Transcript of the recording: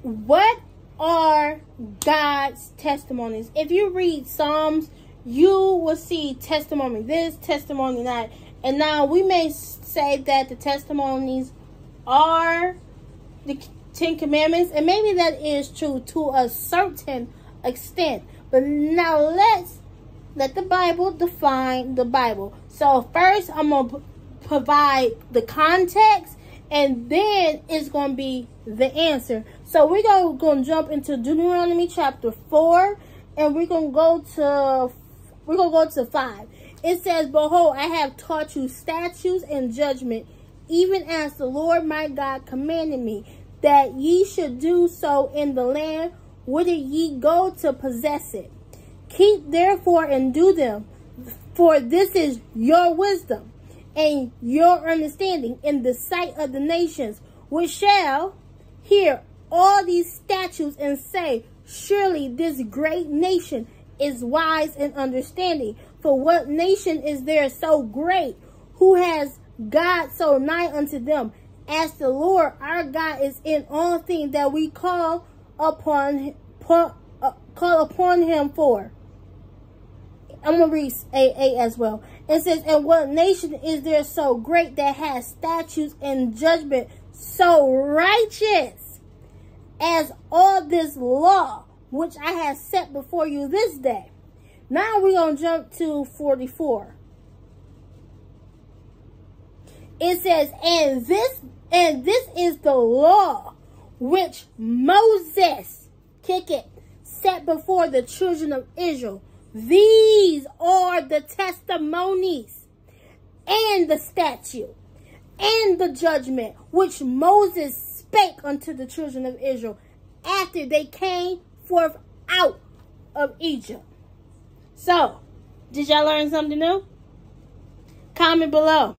what are God's testimonies? If you read Psalms, you will see testimony this, testimony that. And now we may say that the testimonies are the 10 Commandments, and maybe that is true to a certain extent. But now let's let the Bible define the Bible. So first I'm going to provide the context, and then it's going to be the answer. So we're going to jump into Deuteronomy chapter 4, and we're going to go to 5. It says, "Behold, I have taught you statutes and judgment, even as the Lord my God commanded me, that ye should do so in the land whither ye go to possess it. Keep therefore and do them, for this is your wisdom and your understanding in the sight of the nations, which shall hear all these statutes and say, surely this great nation is wise and understanding. For what nation is there so great, who has God so nigh unto them, as the Lord our God is in all things that we call upon him for?" I'm going to read 8 as well. It says, "And what nation is there so great that has statutes and judgment so righteous as all this law which I have set before you this day?" Now we're going to jump to 44. It says, and this is the law which Moses," kick it, "set before the children of Israel. These are the testimonies and the statute and the judgment which Moses spake unto the children of Israel after they came forth out of Egypt." So, did y'all learn something new? Comment below.